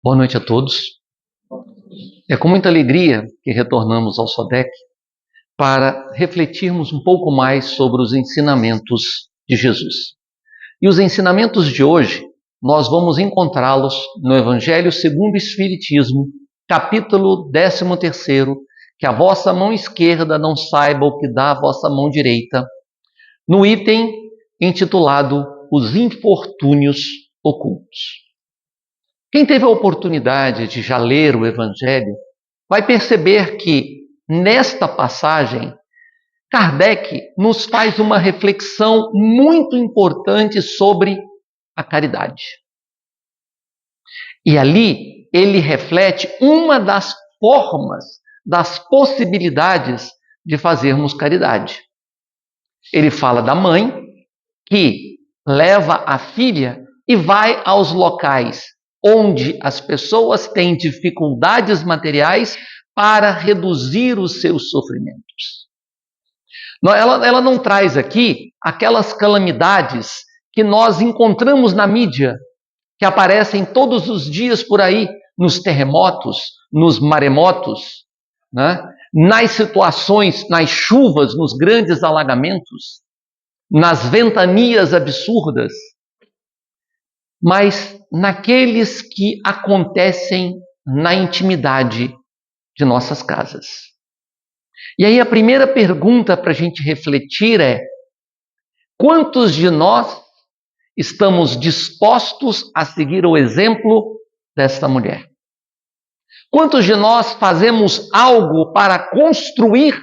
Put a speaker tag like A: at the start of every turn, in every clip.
A: Boa noite a todos. É com muita alegria que retornamos ao SODEC para refletirmos um pouco mais sobre os ensinamentos de Jesus. E os ensinamentos de hoje, nós vamos encontrá-los no Evangelho segundo o Espiritismo, capítulo 13º, que a vossa mão esquerda não saiba o que dá a vossa mão direita, no item intitulado Os Infortúnios Ocultos. Quem teve a oportunidade de já ler o Evangelho vai perceber que, nesta passagem, Kardec nos faz uma reflexão muito importante sobre a caridade. E ali ele reflete uma das formas, das possibilidades de fazermos caridade. Ele fala da mãe que leva a filha e vai aos locais onde as pessoas têm dificuldades materiais para reduzir os seus sofrimentos. Ela não traz aqui aquelas calamidades que nós encontramos na mídia, que aparecem todos os dias por aí, nos terremotos, nos maremotos, né? Nas situações, nas chuvas, nos grandes alagamentos, nas ventanias absurdas, mas naqueles que acontecem na intimidade de nossas casas. E aí a primeira pergunta para a gente refletir é: quantos de nós estamos dispostos a seguir o exemplo desta mulher? Quantos de nós fazemos algo para construir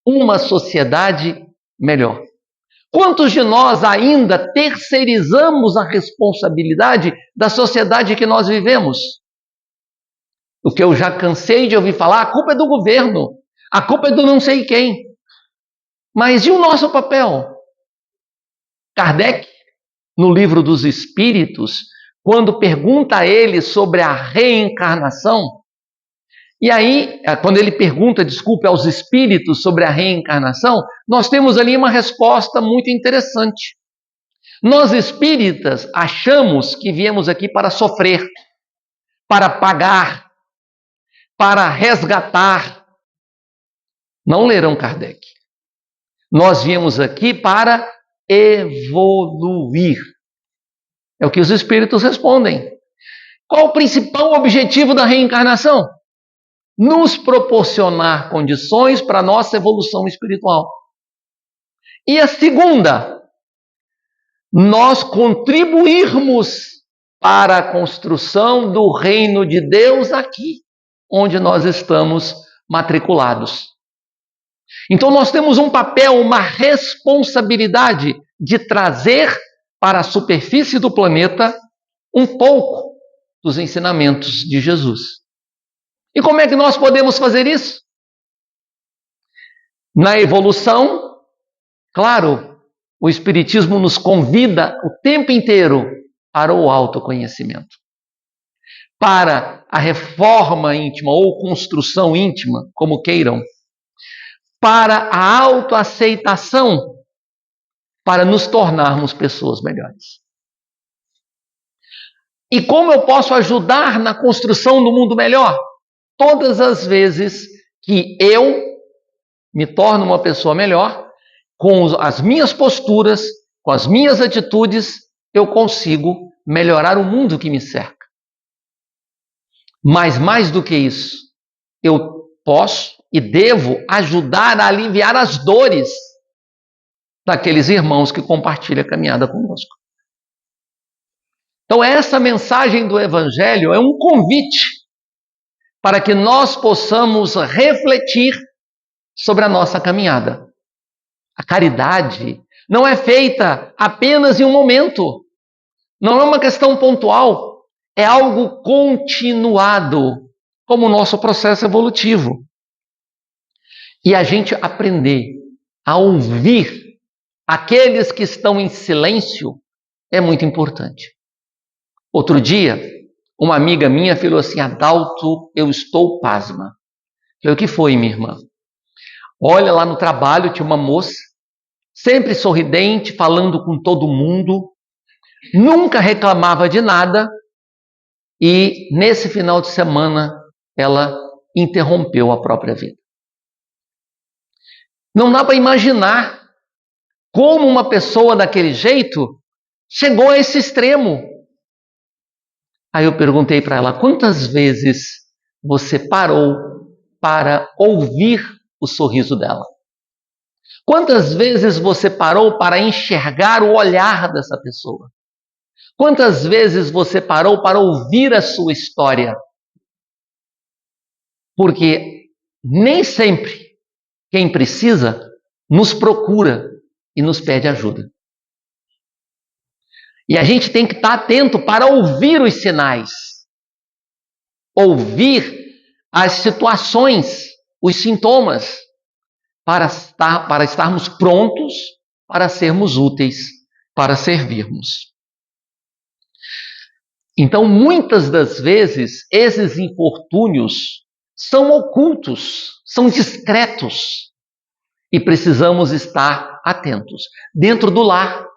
A: uma sociedade melhor? Quantos de nós ainda terceirizamos a responsabilidade da sociedade que nós vivemos? O que eu já cansei de ouvir falar, a culpa é do governo, a culpa é do não sei quem. Mas e o nosso papel? Kardec, no Livro dos Espíritos, quando pergunta a ele sobre a reencarnação, e aí, quando ele pergunta, aos espíritos sobre a reencarnação, nós temos ali uma resposta muito interessante. Nós espíritas achamos que viemos aqui para sofrer, para pagar, para resgatar. Não lerão Kardec. Nós viemos aqui para evoluir. É o que os espíritos respondem. Qual o principal objetivo da reencarnação? Nos proporcionar condições para a nossa evolução espiritual. E a segunda, nós contribuirmos para a construção do reino de Deus aqui, onde nós estamos matriculados. Então nós temos um papel, uma responsabilidade de trazer para a superfície do planeta um pouco dos ensinamentos de Jesus. E como é que nós podemos fazer isso? Na evolução, claro, o Espiritismo nos convida o tempo inteiro para o autoconhecimento, para a reforma íntima ou construção íntima, como queiram, para a autoaceitação, para nos tornarmos pessoas melhores. E como eu posso ajudar na construção do mundo melhor? Todas as vezes que eu me torno uma pessoa melhor, com as minhas posturas, com as minhas atitudes, eu consigo melhorar o mundo que me cerca. Mas mais do que isso, eu posso e devo ajudar a aliviar as dores daqueles irmãos que compartilham a caminhada conosco. Então essa mensagem do Evangelho é um convite para que nós possamos refletir sobre a nossa caminhada. A caridade não é feita apenas em um momento, não é uma questão pontual, é algo continuado, como o nosso processo evolutivo. E a gente aprender a ouvir aqueles que estão em silêncio é muito importante. Outro dia, uma amiga minha falou assim: Adalto, eu estou pasma. Eu falei: o que foi, minha irmã? Olha, lá no trabalho tinha uma moça, sempre sorridente, falando com todo mundo, nunca reclamava de nada, e nesse final de semana ela interrompeu a própria vida. Não dá para imaginar como uma pessoa daquele jeito chegou a esse extremo. Aí eu perguntei para ela: quantas vezes você parou para ouvir o sorriso dela? Quantas vezes você parou para enxergar o olhar dessa pessoa? Quantas vezes você parou para ouvir a sua história? Porque nem sempre quem precisa nos procura e nos pede ajuda. E a gente tem que estar atento para ouvir os sinais, ouvir as situações, os sintomas, para estarmos prontos para sermos úteis, para servirmos. Então, muitas das vezes, esses infortúnios são ocultos, são discretos, e precisamos estar atentos. Dentro do lar.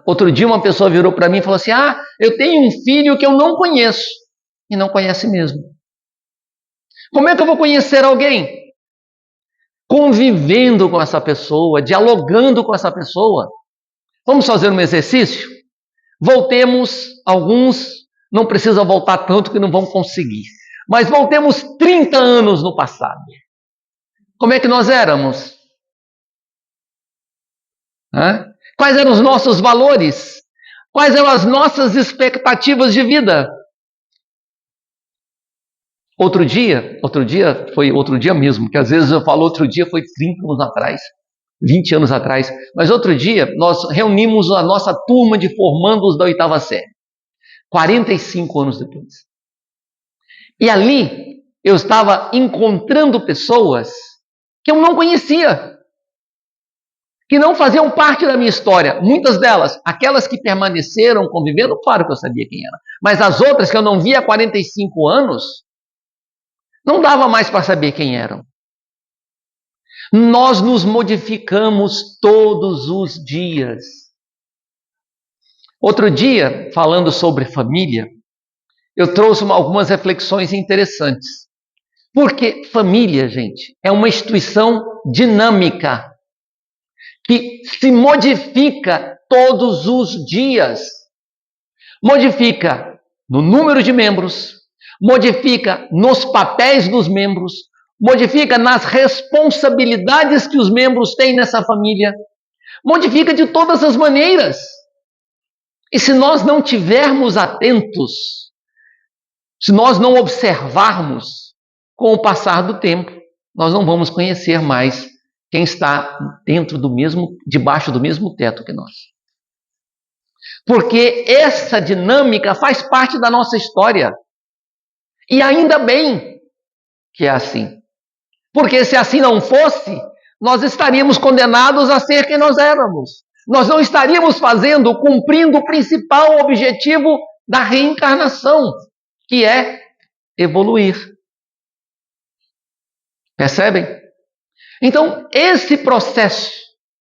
A: Outro dia uma pessoa virou para mim e falou assim: eu tenho um filho que eu não conheço. E não conhece mesmo. Como é que eu vou conhecer alguém? Convivendo com essa pessoa, dialogando com essa pessoa. Vamos fazer um exercício? Voltemos, alguns não precisam voltar tanto que não vão conseguir, mas voltemos 30 anos no passado. Como é que nós éramos? Quais eram os nossos valores? Quais eram as nossas expectativas de vida? Outro dia mesmo, que às vezes eu falo outro dia foi 30 anos atrás, 20 anos atrás, mas outro dia nós reunimos a nossa turma de formandos da 8ª série, 45 anos depois. E ali eu estava encontrando pessoas que eu não conhecia, que não faziam parte da minha história. Muitas delas, aquelas que permaneceram convivendo, claro que eu sabia quem era, mas as outras que eu não via há 45 anos, não dava mais para saber quem eram. Nós nos modificamos todos os dias. Outro dia, falando sobre família, eu trouxe algumas reflexões interessantes. Porque família, gente, é uma instituição dinâmica que se modifica todos os dias. Modifica no número de membros, modifica nos papéis dos membros, modifica nas responsabilidades que os membros têm nessa família, modifica de todas as maneiras. E se nós não tivermos atentos, se nós não observarmos, com o passar do tempo, nós não vamos conhecer mais quem está debaixo do mesmo teto que nós. Porque essa dinâmica faz parte da nossa história. E ainda bem que é assim. Porque se assim não fosse, nós estaríamos condenados a ser quem nós éramos. Nós não estaríamos cumprindo o principal objetivo da reencarnação, que é evoluir. Percebem? Então, esse processo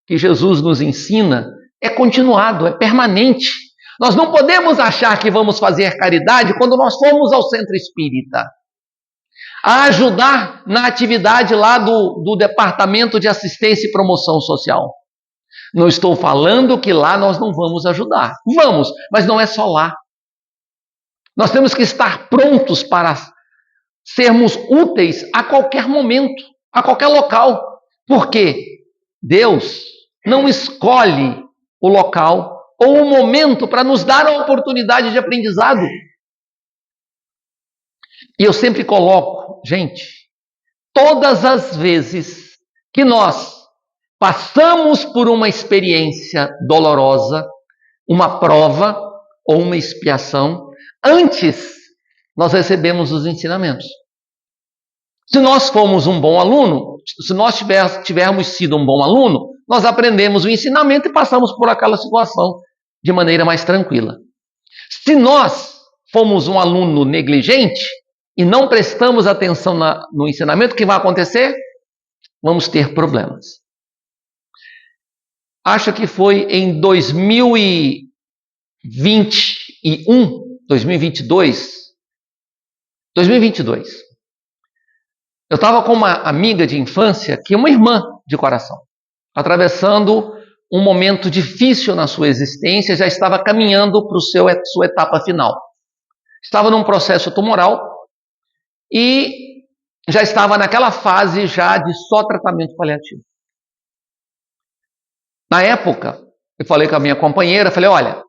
A: que Jesus nos ensina é continuado, é permanente. Nós não podemos achar que vamos fazer caridade quando nós formos ao centro espírita, a ajudar na atividade lá do Departamento de Assistência e Promoção Social. Não estou falando que lá nós não vamos ajudar. Vamos, mas não é só lá. Nós temos que estar prontos para sermos úteis a qualquer momento, a qualquer local. Porque Deus não escolhe o local ou o momento para nos dar a oportunidade de aprendizado. E eu sempre coloco, gente, todas as vezes que nós passamos por uma experiência dolorosa, uma prova ou uma expiação, antes nós recebemos os ensinamentos. Se nós formos um bom aluno, se nós tivermos sido um bom aluno, nós aprendemos o ensinamento e passamos por aquela situação de maneira mais tranquila. Se nós fomos um aluno negligente e não prestamos atenção no ensinamento, o que vai acontecer? Vamos ter problemas. Acho que foi em 2021 2022, eu estava com uma amiga de infância, que é uma irmã de coração, atravessando um momento difícil na sua existência, já estava caminhando para sua etapa final. Estava num processo tumoral e já estava naquela fase já de só tratamento paliativo. Na época, eu falei com a minha companheira, falei, olha,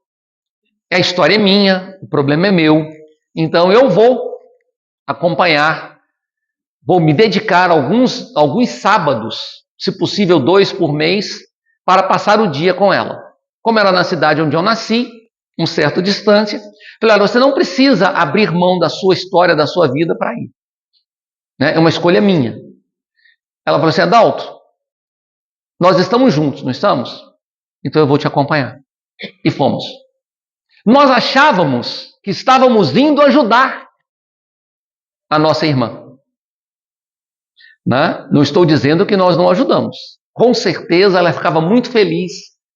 A: a história é minha, o problema é meu, então eu vou acompanhar, vou me dedicar alguns sábados, se possível 2 por mês, para passar o dia com ela. Como era na cidade onde eu nasci, um certo distância, falei, olha, você não precisa abrir mão da sua história, da sua vida para ir. Né? É uma escolha minha. Ela falou assim, Adalto, nós estamos juntos, não estamos? Então eu vou te acompanhar. E fomos. Nós achávamos que estávamos indo ajudar a nossa irmã. Né? Não estou dizendo que nós não ajudamos. Com certeza ela ficava muito feliz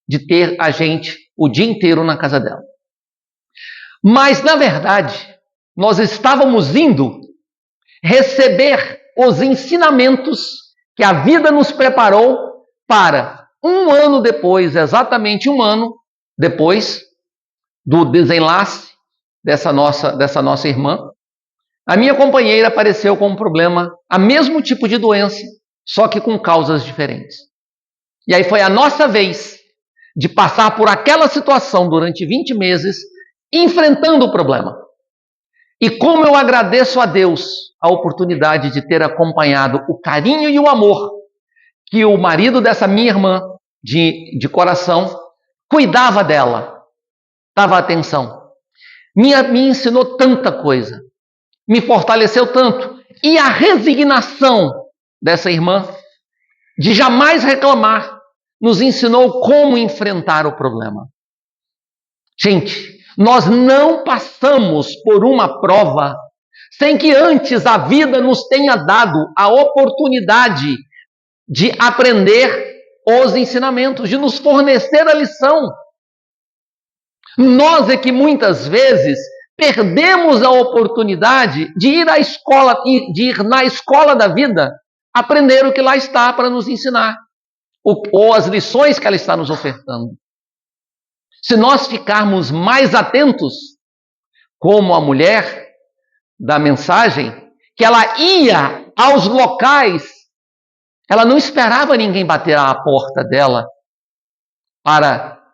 A: de ter a gente o dia inteiro na casa dela. Mas, na verdade, nós estávamos indo receber os ensinamentos que a vida nos preparou para 1 ano depois, exatamente 1 ano depois do desenlace dessa nossa irmã, a minha companheira apareceu com um problema, a mesmo tipo de doença, só que com causas diferentes. E aí foi a nossa vez de passar por aquela situação durante 20 meses, enfrentando o problema. E como eu agradeço a Deus a oportunidade de ter acompanhado o carinho e o amor que o marido dessa minha irmã de coração cuidava dela, dava atenção. Me ensinou tanta coisa, me fortaleceu tanto. E a resignação dessa irmã de jamais reclamar nos ensinou como enfrentar o problema. Gente, nós não passamos por uma prova sem que antes a vida nos tenha dado a oportunidade de aprender os ensinamentos, de nos fornecer a lição. Nós é que muitas vezes perdemos a oportunidade de ir à escola, de ir na escola da vida, aprender o que lá está para nos ensinar, ou as lições que ela está nos ofertando. Se nós ficarmos mais atentos, como a mulher da mensagem, que ela ia aos locais, ela não esperava ninguém bater à porta dela para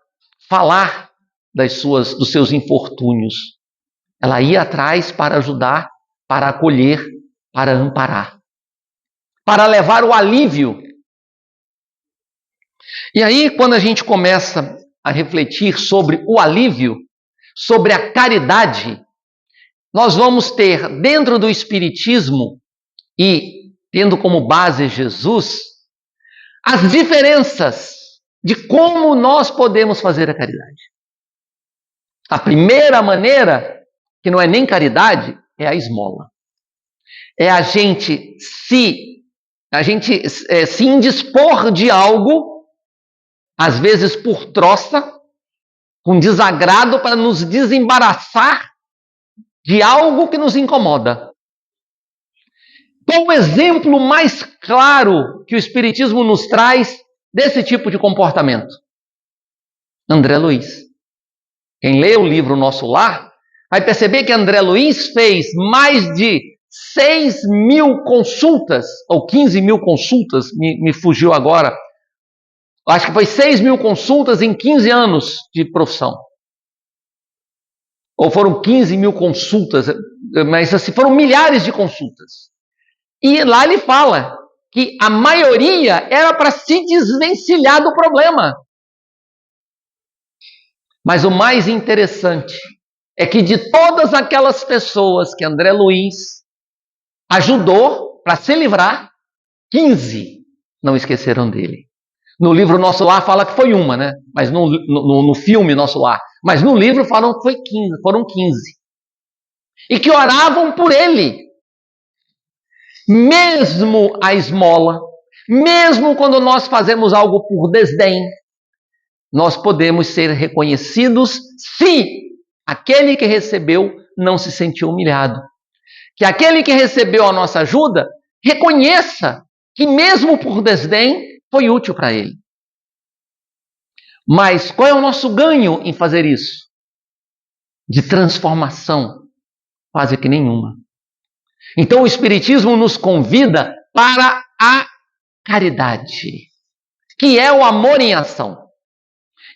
A: falar dos seus infortúnios. Ela ia atrás para ajudar, para acolher, para amparar, para levar o alívio. E aí, quando a gente começa a refletir sobre o alívio, sobre a caridade, nós vamos ter dentro do Espiritismo e tendo como base Jesus, as diferenças de como nós podemos fazer a caridade. A primeira maneira, que não é nem caridade, é a esmola. É a gente se indispor de algo, às vezes por troça, com desagrado, para nos desembaraçar de algo que nos incomoda. Qual o exemplo mais claro que o Espiritismo nos traz desse tipo de comportamento? André Luiz. Quem lê o livro Nosso Lar vai perceber que André Luiz fez mais de 6.000 consultas, ou 15.000 consultas, me fugiu agora. Acho que foi 6.000 consultas em 15 anos de profissão. Ou foram 15.000 consultas, mas assim, foram milhares de consultas. E lá ele fala que a maioria era para se desvencilhar do problema. Mas o mais interessante é que de todas aquelas pessoas que André Luiz ajudou para se livrar, 15 não esqueceram dele. No livro Nosso Lar fala que foi uma, né? Mas no filme Nosso Lar. Mas no livro falam que foram 15. E que oravam por ele. Mesmo a esmola, mesmo quando nós fazemos algo por desdém, nós podemos ser reconhecidos se aquele que recebeu não se sentiu humilhado. Que aquele que recebeu a nossa ajuda reconheça que, mesmo por desdém, foi útil para ele. Mas qual é o nosso ganho em fazer isso? De transformação, quase que nenhuma. Então o Espiritismo nos convida para a caridade, que é o amor em ação.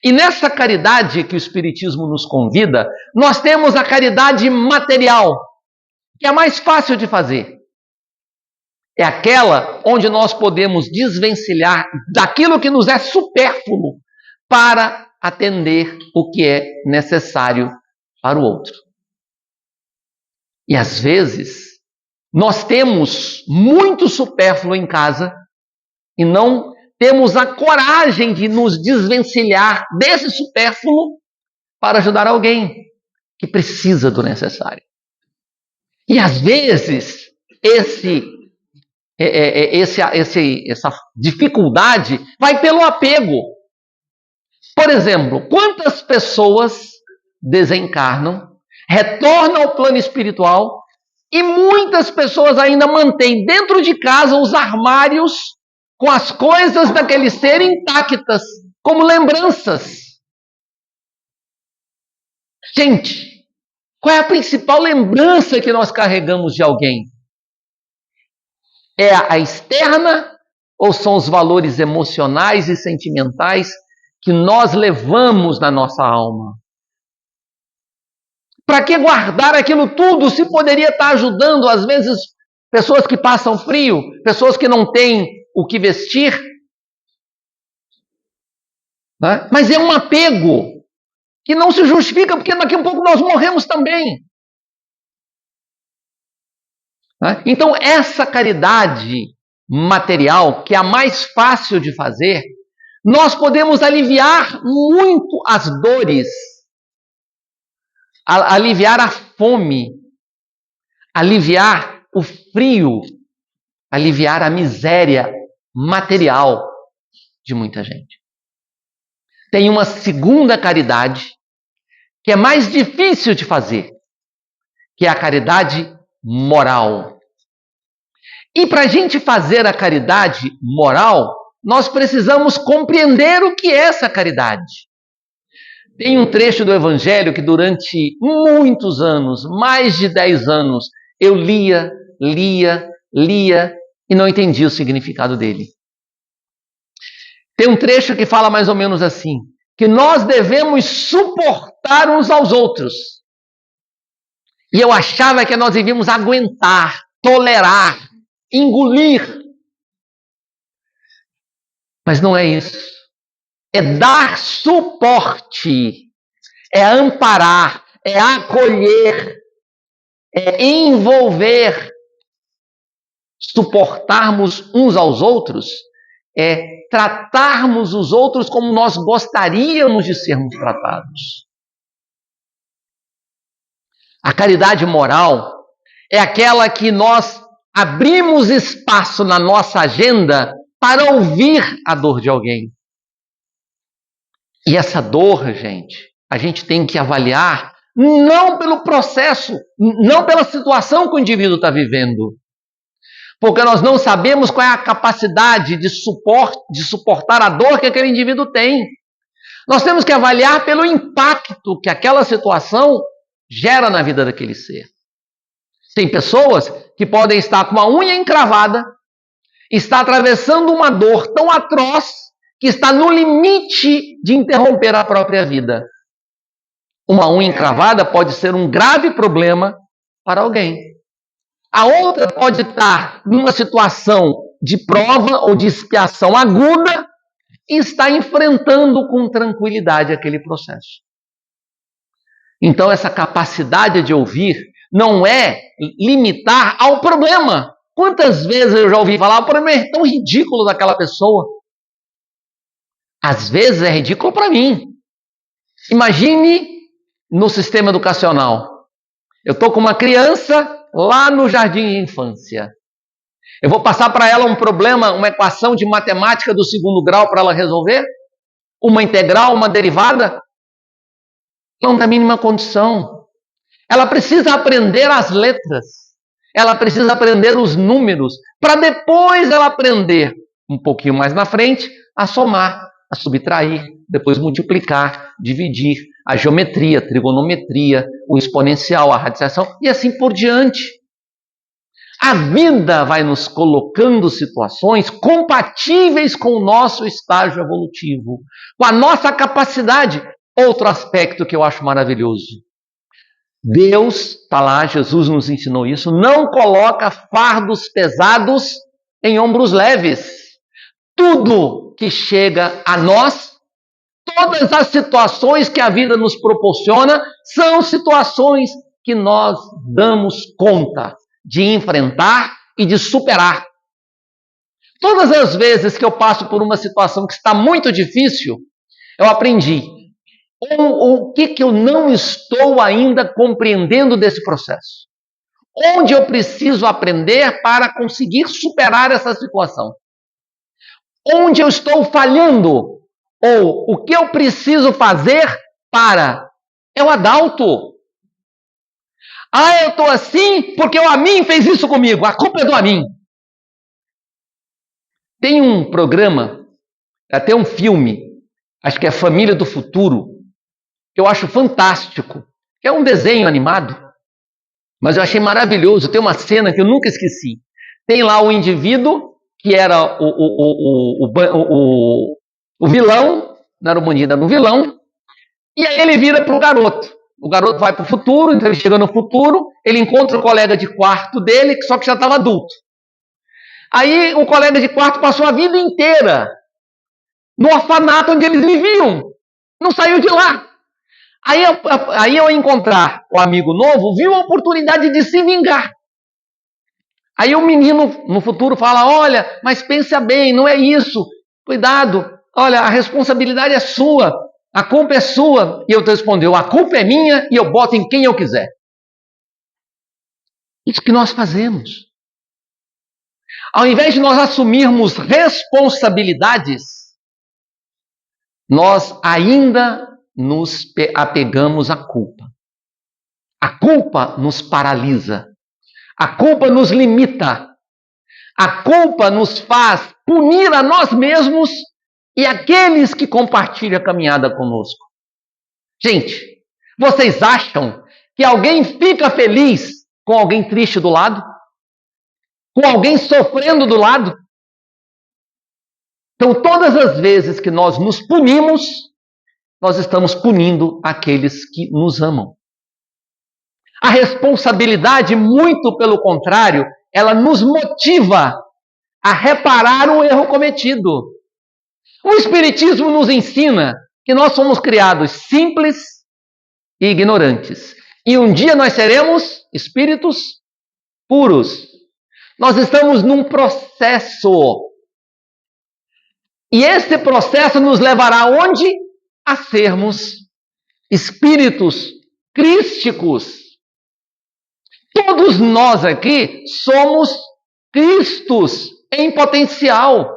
A: E nessa caridade que o Espiritismo nos convida, nós temos a caridade material, que é a mais fácil de fazer. É aquela onde nós podemos desvencilhar daquilo que nos é supérfluo para atender o que é necessário para o outro. E às vezes, nós temos muito supérfluo em casa e não temos a coragem de nos desvencilhar desse supérfluo para ajudar alguém que precisa do necessário. E às vezes, essa dificuldade vai pelo apego. Por exemplo, quantas pessoas desencarnam, retornam ao plano espiritual e muitas pessoas ainda mantêm dentro de casa os armários com as coisas daquele ser intactas, como lembranças. Gente, qual é a principal lembrança que nós carregamos de alguém? É a externa ou são os valores emocionais e sentimentais que nós levamos na nossa alma? Para que guardar aquilo tudo se poderia estar ajudando, às vezes, pessoas que passam frio, pessoas que não têm o que vestir? Né? Mas é um apego que não se justifica, porque daqui a um pouco nós morremos também. Né? Então, essa caridade material, que é a mais fácil de fazer, nós podemos aliviar muito as dores, aliviar a fome, aliviar o frio, aliviar a miséria material de muita gente. Tem uma segunda caridade que é mais difícil de fazer, que é a caridade moral. E para a gente fazer a caridade moral, nós precisamos compreender o que é essa caridade. Tem um trecho do Evangelho que durante muitos anos, mais de 10 anos, eu lia e não entendia o significado dele. Tem um trecho que fala mais ou menos assim, que nós devemos suportar uns aos outros. E eu achava que nós devíamos aguentar, tolerar, engolir. Mas não é isso. É dar suporte, é amparar, é acolher, é envolver. Suportarmos uns aos outros é tratarmos os outros como nós gostaríamos de sermos tratados. A caridade moral é aquela que nós abrimos espaço na nossa agenda para ouvir a dor de alguém. E essa dor, gente, a gente tem que avaliar não pelo processo, não pela situação que o indivíduo está vivendo. Porque nós não sabemos qual é a capacidade de suportar a dor que aquele indivíduo tem. Nós temos que avaliar pelo impacto que aquela situação gera na vida daquele ser. Tem pessoas que podem estar com uma unha encravada, está atravessando uma dor tão atroz que está no limite de interromper a própria vida. Uma unha encravada pode ser um grave problema para alguém. A outra pode estar numa situação de prova ou de expiação aguda e está enfrentando com tranquilidade aquele processo. Então, essa capacidade de ouvir não é limitar ao problema. Quantas vezes eu já ouvi falar, o problema é tão ridículo daquela pessoa. Às vezes é ridículo para mim. Imagine no sistema educacional. Eu estou com uma criança lá no jardim de infância. Eu vou passar para ela um problema, uma equação de matemática do 2º grau para ela resolver? Uma integral, uma derivada? Não tem a mínima condição. Ela precisa aprender as letras. Ela precisa aprender os números, para depois ela aprender, um pouquinho mais na frente, a somar, a subtrair, depois multiplicar, dividir, a geometria, a trigonometria, o exponencial, a radiação e assim por diante. A vida vai nos colocando situações compatíveis com o nosso estágio evolutivo, com a nossa capacidade. Outro aspecto que eu acho maravilhoso. Deus, está lá, Jesus nos ensinou isso, não coloca fardos pesados em ombros leves. Tudo que chega a nós, todas as situações que a vida nos proporciona, são situações que nós damos conta de enfrentar e de superar. Todas as vezes que eu passo por uma situação que está muito difícil, eu aprendi. O que eu não estou ainda compreendendo desse processo? Onde eu preciso aprender para conseguir superar essa situação? Onde eu estou falhando? Ou o que eu preciso fazer para? É o Adalto. Eu estou assim porque o Amin fez isso comigo. A culpa é do Amin. Tem um programa, até um filme, acho que é Família do Futuro, que eu acho fantástico. É um desenho animado, mas eu achei maravilhoso. Tem uma cena que eu nunca esqueci. Tem lá o indivíduo que era o vilão, não era o bandido, era o vilão, e aí ele vira para o garoto. O garoto vai para o futuro, então ele chega no futuro, ele encontra o colega de quarto dele, só que já estava adulto. Aí o colega de quarto passou a vida inteira no orfanato onde eles viviam. Não saiu de lá. Aí ao encontrar o amigo novo, viu a oportunidade de se vingar. Aí o menino no futuro fala, olha, mas pensa bem, não é isso. Cuidado, olha, a responsabilidade é sua, a culpa é sua. E eu respondeu, a culpa é minha e eu boto em quem eu quiser. Isso que nós fazemos. Ao invés de nós assumirmos responsabilidades, nós ainda nos apegamos à culpa. A culpa nos paralisa. A culpa nos limita. A culpa nos faz punir a nós mesmos e aqueles que compartilham a caminhada conosco. Gente, vocês acham que alguém fica feliz com alguém triste do lado? Com alguém sofrendo do lado? Então, todas as vezes que nós nos punimos, nós estamos punindo aqueles que nos amam. A responsabilidade, muito pelo contrário, ela nos motiva a reparar o erro cometido. O Espiritismo nos ensina que nós somos criados simples e ignorantes. E um dia nós seremos espíritos puros. Nós estamos num processo. E esse processo nos levará aonde? A sermos espíritos crísticos. Todos nós aqui somos Cristos em potencial.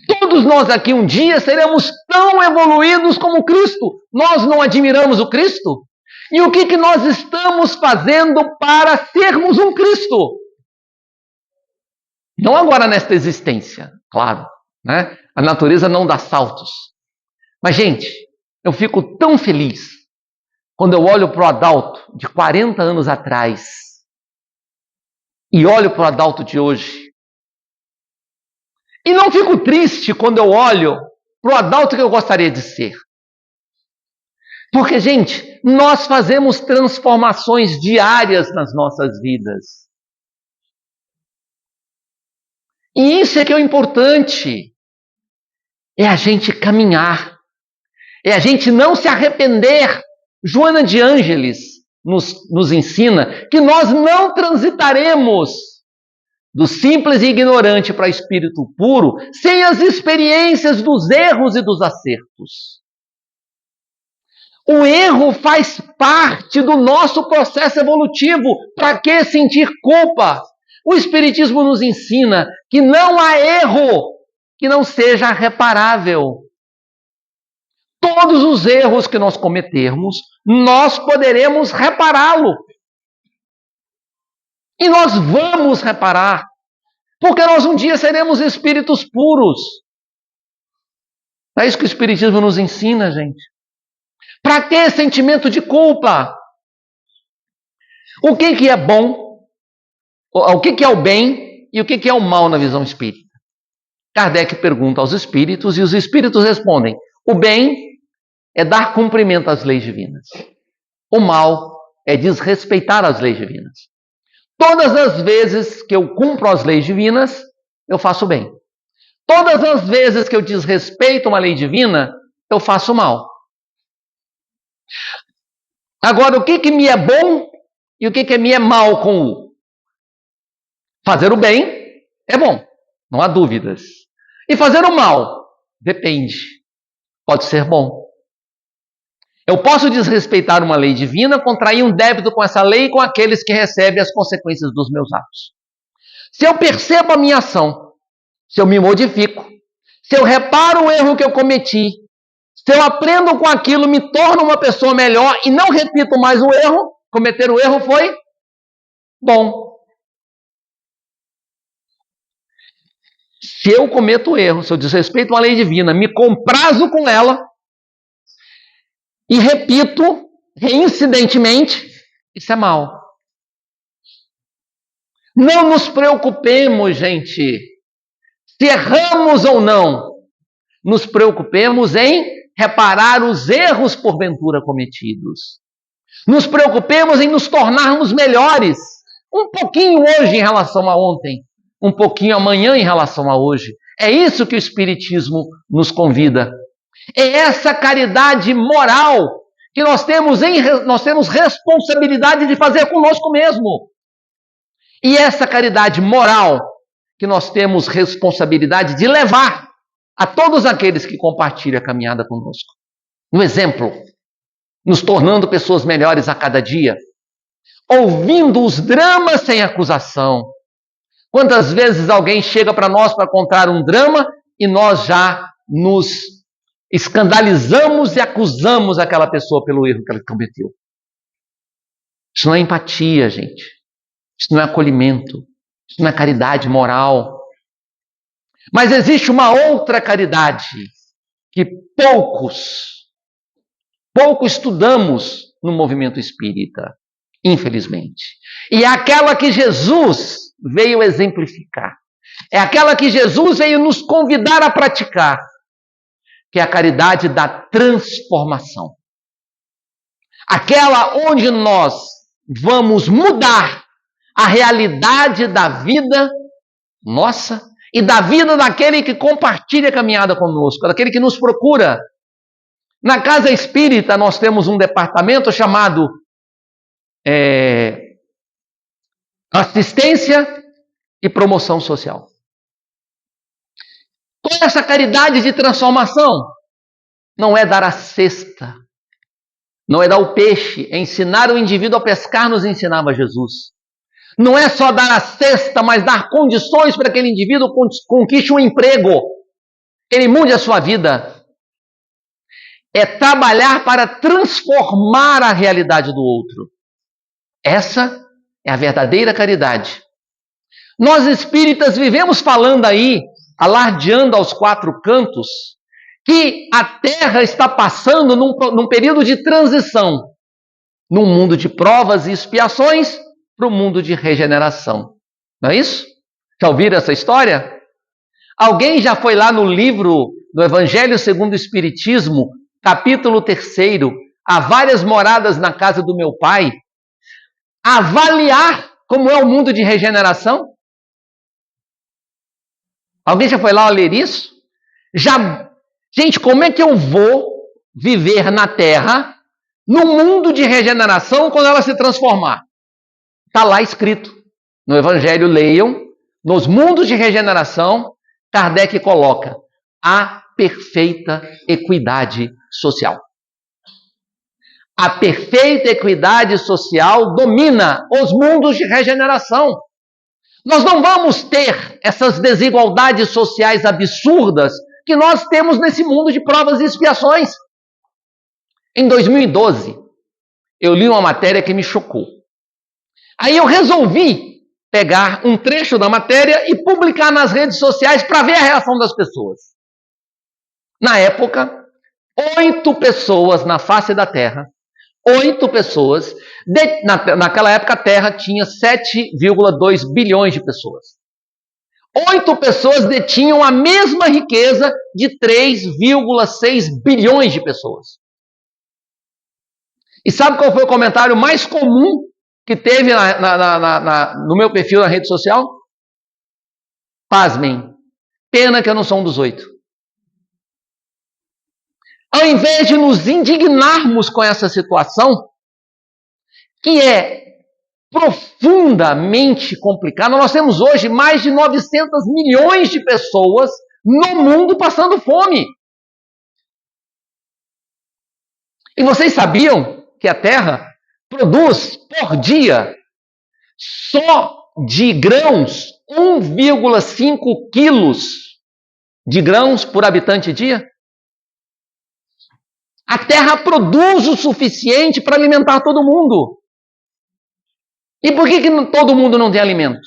A: Todos nós aqui um dia seremos tão evoluídos como Cristo. Nós não admiramos o Cristo? E o que nós estamos fazendo para sermos um Cristo? Não agora nesta existência, claro, né? A natureza não dá saltos. Mas, gente, eu fico tão feliz quando eu olho para o Adalto de 40 anos atrás e olho para o Adalto de hoje. E não fico triste quando eu olho para o Adalto que eu gostaria de ser. Porque, gente, nós fazemos transformações diárias nas nossas vidas. E isso é que é o importante. É a gente caminhar. É a gente não se arrepender. Joana de Ângeles nos ensina que nós não transitaremos do simples e ignorante para espírito puro sem as experiências dos erros e dos acertos. O erro faz parte do nosso processo evolutivo. Para que sentir culpa? O Espiritismo nos ensina que não há erro que não seja reparável. Todos os erros que nós cometermos, nós poderemos repará-lo. E nós vamos reparar, porque nós um dia seremos espíritos puros. É isso que o Espiritismo nos ensina, gente. Para que sentimento de culpa? O que é bom? O que é o bem e o que é o mal na visão espírita? Kardec pergunta aos espíritos e os espíritos respondem: o bem é dar cumprimento às leis divinas. O mal é desrespeitar as leis divinas. Todas as vezes que eu cumpro as leis divinas, eu faço bem. Todas as vezes que eu desrespeito uma lei divina, eu faço mal. Agora, o que me é bom e o que me é mal com o? Fazer o bem é bom, não há dúvidas. E fazer o mal, depende. Pode ser bom. Eu posso desrespeitar uma lei divina, contrair um débito com essa lei e com aqueles que recebem as consequências dos meus atos. Se eu percebo a minha ação, se eu me modifico, se eu reparo o erro que eu cometi, se eu aprendo com aquilo, me torno uma pessoa melhor e não repito mais o erro, cometer o erro foi bom. Se eu cometo o erro, se eu desrespeito uma lei divina, me comprazo com ela e repito reincidentemente, isso é mal. Não nos preocupemos, gente, se erramos ou não. Nos preocupemos em reparar os erros porventura cometidos. Nos preocupemos em nos tornarmos melhores. Um pouquinho hoje em relação a ontem. Um pouquinho amanhã em relação a hoje. É isso que o Espiritismo nos convida. É essa caridade moral que nós temos responsabilidade de fazer conosco mesmo. E essa caridade moral que nós temos responsabilidade de levar a todos aqueles que compartilham a caminhada conosco. No exemplo, nos tornando pessoas melhores a cada dia, ouvindo os dramas sem acusação. Quantas vezes alguém chega para nós para contar um drama e nós já nos escandalizamos e acusamos aquela pessoa pelo erro que ela cometeu. Isso não é empatia, gente. Isso não é acolhimento. Isso não é caridade moral. Mas existe uma outra caridade que pouco estudamos no movimento espírita, infelizmente. E é aquela que Jesus veio exemplificar. É aquela que Jesus veio nos convidar a praticar, que é a caridade da transformação. Aquela onde nós vamos mudar a realidade da vida nossa e da vida daquele que compartilha a caminhada conosco, daquele que nos procura. Na Casa Espírita nós temos um departamento chamado Assistência e Promoção Social. Qual é essa caridade de transformação? Não é dar a cesta, não é dar o peixe, é ensinar o indivíduo a pescar, nos ensinava Jesus. Não é só dar a cesta, mas dar condições para que aquele indivíduo conquiste um emprego, ele mude a sua vida. É trabalhar para transformar a realidade do outro. Essa é a verdadeira caridade. Nós espíritas vivemos falando aí, alardeando aos quatro cantos, que a Terra está passando num período de transição, num mundo de provas e expiações, para o mundo de regeneração. Não é isso? Já ouviram essa história? Alguém já foi lá no livro do Evangelho segundo o Espiritismo, capítulo 3, há várias moradas na casa do meu pai, avaliar como é o mundo de regeneração? Alguém já foi lá ler isso? Gente, como é que eu vou viver na Terra, no mundo de regeneração, quando ela se transformar? Está lá escrito. No Evangelho, leiam. Nos mundos de regeneração, Kardec coloca a perfeita equidade social. A perfeita equidade social domina os mundos de regeneração. Nós não vamos ter essas desigualdades sociais absurdas que nós temos nesse mundo de provas e expiações. Em 2012, eu li uma matéria que me chocou. Aí eu resolvi pegar um trecho da matéria e publicar nas redes sociais para ver a reação das pessoas. Na época, 8 pessoas na face da Terra, 8 pessoas, naquela época a Terra tinha 7,2 bilhões de pessoas. 8 pessoas detinham a mesma riqueza de 3,6 bilhões de pessoas. E sabe qual foi o comentário mais comum que teve no meu perfil na rede social? Pasmem, pena que eu não sou um dos 8. Ao invés de nos indignarmos com essa situação, que é profundamente complicada, nós temos hoje mais de 900 milhões de pessoas no mundo passando fome. E vocês sabiam que a Terra produz por dia, só de grãos, 1,5 quilos de grãos por habitante dia? A Terra produz o suficiente para alimentar todo mundo. E por que todo mundo não tem alimento?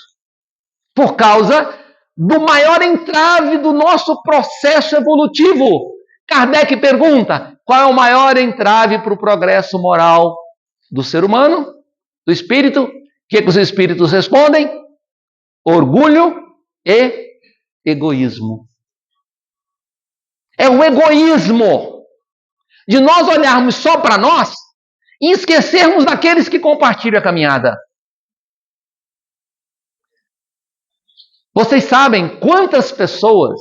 A: Por causa do maior entrave do nosso processo evolutivo. Kardec pergunta, qual é o maior entrave para o progresso moral do ser humano, do espírito? O que os espíritos respondem? Orgulho e egoísmo. É o egoísmo de nós olharmos só para nós e esquecermos daqueles que compartilham a caminhada. Vocês sabem quantas pessoas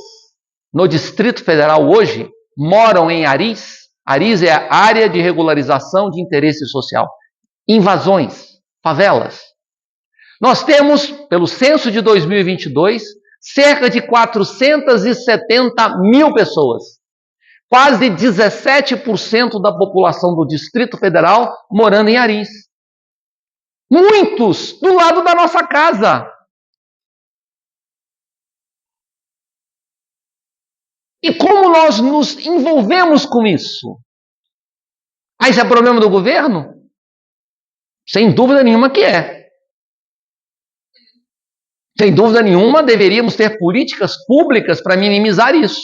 A: no Distrito Federal hoje moram em Aris? Aris é a área de regularização de interesse social. Invasões, favelas. Nós temos, pelo censo de 2022, cerca de 470 mil pessoas. Quase 17% da população do Distrito Federal morando em Aris. Muitos do lado da nossa casa. E como nós nos envolvemos com isso? Ah, isso é problema do governo? Sem dúvida nenhuma que é. Sem dúvida nenhuma deveríamos ter políticas públicas para minimizar isso.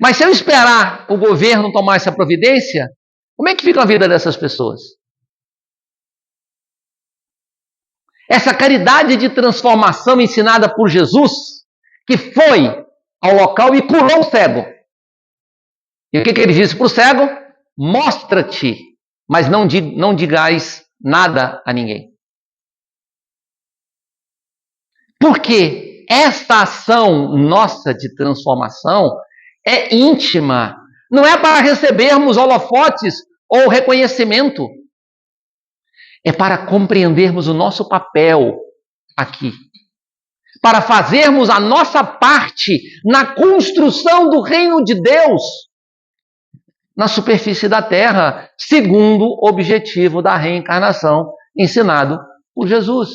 A: Mas se eu esperar o governo tomar essa providência, como é que fica a vida dessas pessoas? Essa caridade de transformação ensinada por Jesus, que foi ao local e curou o cego. E o que ele disse para o cego? Mostra-te, mas não digais nada a ninguém. Porque esta ação nossa de transformação é íntima. Não é para recebermos holofotes ou reconhecimento. É para compreendermos o nosso papel aqui. Para fazermos a nossa parte na construção do reino de Deus na superfície da terra, segundo o objetivo da reencarnação ensinado por Jesus,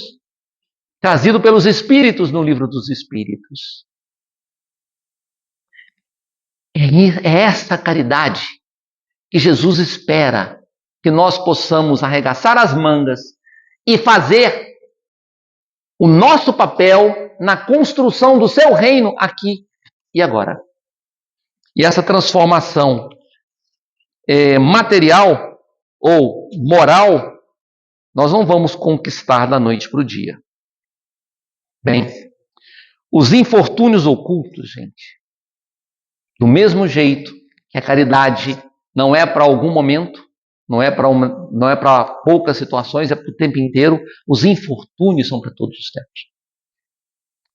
A: trazido pelos Espíritos no Livro dos Espíritos. É esta caridade que Jesus espera que nós possamos arregaçar as mangas e fazer o nosso papel na construção do seu reino aqui e agora. E essa transformação material ou moral, nós não vamos conquistar da noite para o dia. Bem, os infortúnios ocultos, gente, do mesmo jeito que a caridade não é para algum momento, não é para poucas situações, é para o tempo inteiro, os infortúnios são para todos os tempos.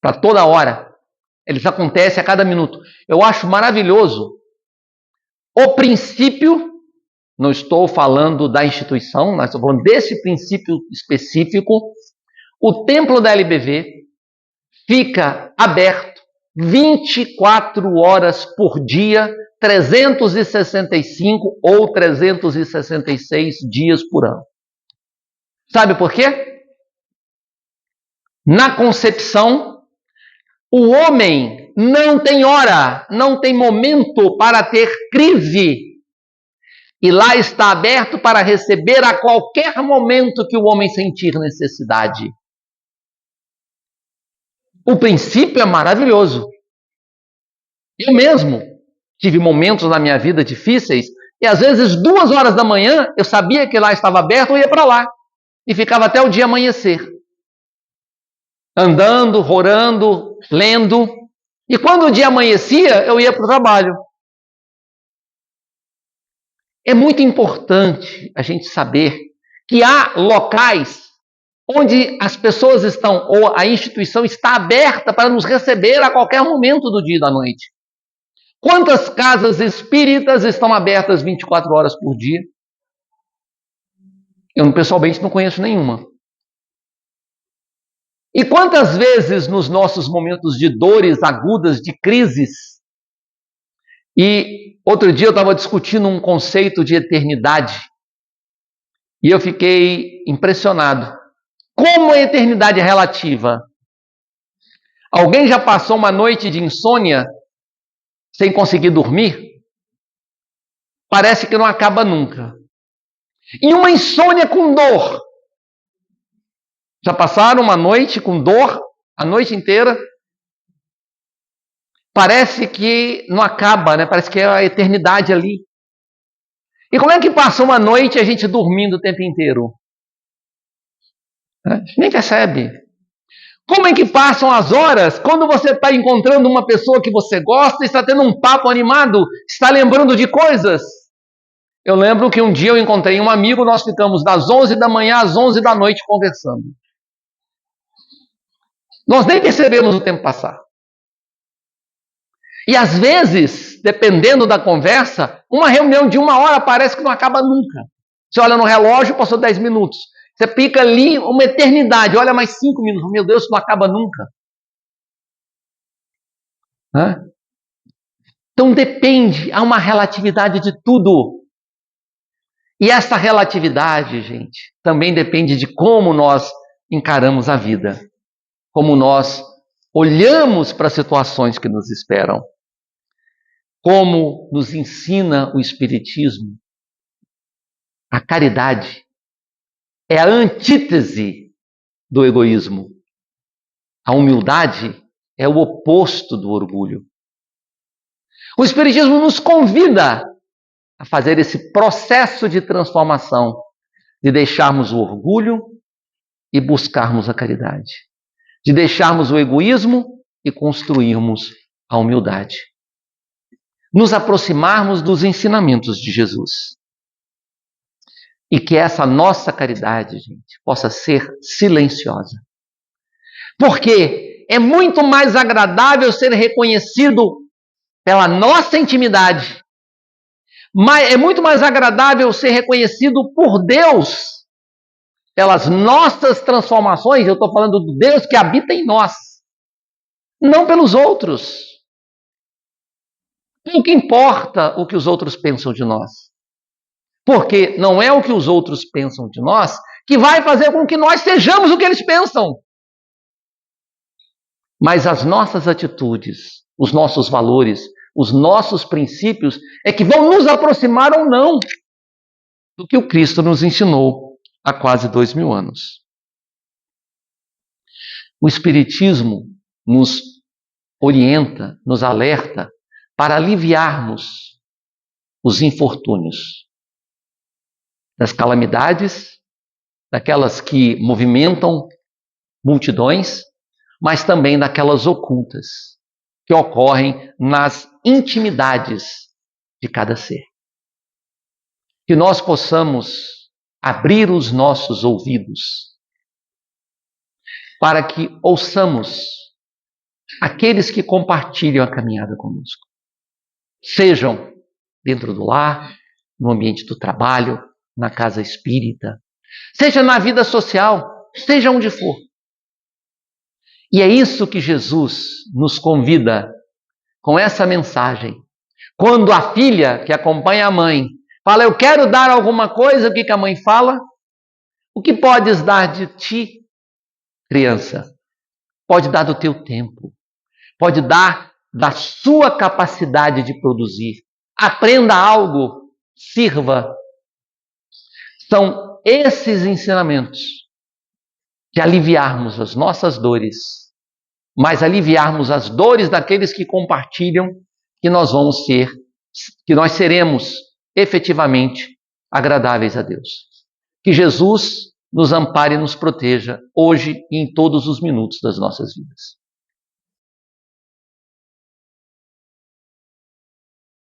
A: Para toda hora. Eles acontecem a cada minuto. Eu acho maravilhoso o princípio, não estou falando da instituição, mas estou falando desse princípio específico. O templo da LBV fica aberto 24 horas por dia, 365 ou 366 dias por ano. Sabe por quê? Na concepção, o homem não tem hora, não tem momento para ter crise. E lá está aberto para receber a qualquer momento que o homem sentir necessidade. O princípio é maravilhoso. Eu mesmo tive momentos na minha vida difíceis e às vezes 2 horas da manhã eu sabia que lá estava aberto, eu ia para lá e ficava até o dia amanhecer. Andando, orando, lendo. E quando o dia amanhecia, eu ia para o trabalho. É muito importante a gente saber que há locais onde as pessoas estão, ou a instituição está aberta para nos receber a qualquer momento do dia e da noite. Quantas casas espíritas estão abertas 24 horas por dia? Eu pessoalmente não conheço nenhuma. E quantas vezes nos nossos momentos de dores agudas, de crises, e outro dia eu estava discutindo um conceito de eternidade, e eu fiquei impressionado. Como a eternidade é relativa? Alguém já passou uma noite de insônia sem conseguir dormir? Parece que não acaba nunca. E uma insônia com dor. Já passaram uma noite com dor a noite inteira? Parece que não acaba, né? Parece que é a eternidade ali. E como é que passa uma noite a gente dormindo o tempo inteiro? A gente nem percebe. Como é que passam as horas quando você está encontrando uma pessoa que você gosta, está tendo um papo animado, está lembrando de coisas? Eu lembro que um dia eu encontrei um amigo, nós ficamos das 11 da manhã às 11 da noite conversando. Nós nem percebemos o tempo passar. E às vezes, dependendo da conversa, uma reunião de 1 hora parece que não acaba nunca. Você olha no relógio, passou 10 minutos. Você fica ali uma eternidade, olha mais 5 minutos. Meu Deus, isso não acaba nunca. Então depende, há uma relatividade de tudo. E essa relatividade, gente, também depende de como nós encaramos a vida. Como nós olhamos para as situações que nos esperam. Como nos ensina o Espiritismo. A caridade é a antítese do egoísmo. A humildade é o oposto do orgulho. O Espiritismo nos convida a fazer esse processo de transformação, de deixarmos o orgulho e buscarmos a caridade, de deixarmos o egoísmo e construirmos a humildade. Nos aproximarmos dos ensinamentos de Jesus. E que essa nossa caridade, gente, possa ser silenciosa. Porque é muito mais agradável ser reconhecido pela nossa intimidade. Mas é muito mais agradável ser reconhecido por Deus, pelas nossas transformações. Eu estou falando do Deus que habita em nós, não pelos outros. O que importa o que os outros pensam de nós? Porque não é o que os outros pensam de nós que vai fazer com que nós sejamos o que eles pensam. Mas as nossas atitudes, os nossos valores, os nossos princípios é que vão nos aproximar ou não do que o Cristo nos ensinou há quase 2000 anos. O Espiritismo nos orienta, nos alerta para aliviarmos os infortúnios das calamidades, daquelas que movimentam multidões, mas também daquelas ocultas que ocorrem nas intimidades de cada ser. Que nós possamos abrir os nossos ouvidos para que ouçamos aqueles que compartilham a caminhada conosco. Sejam dentro do lar, no ambiente do trabalho, na casa espírita, seja na vida social, seja onde for. E é isso que Jesus nos convida com essa mensagem. Quando a filha que acompanha a mãe fala, eu quero dar alguma coisa, o que a mãe fala? O que podes dar de ti, criança? Pode dar do teu tempo. Pode dar da sua capacidade de produzir. Aprenda algo sirva. São esses ensinamentos que aliviarmos as nossas dores, mas aliviarmos as dores daqueles que compartilham, que nós vamos ser, que nós seremos efetivamente agradáveis a Deus. Que Jesus nos ampare e nos proteja hoje e em todos os minutos das nossas vidas.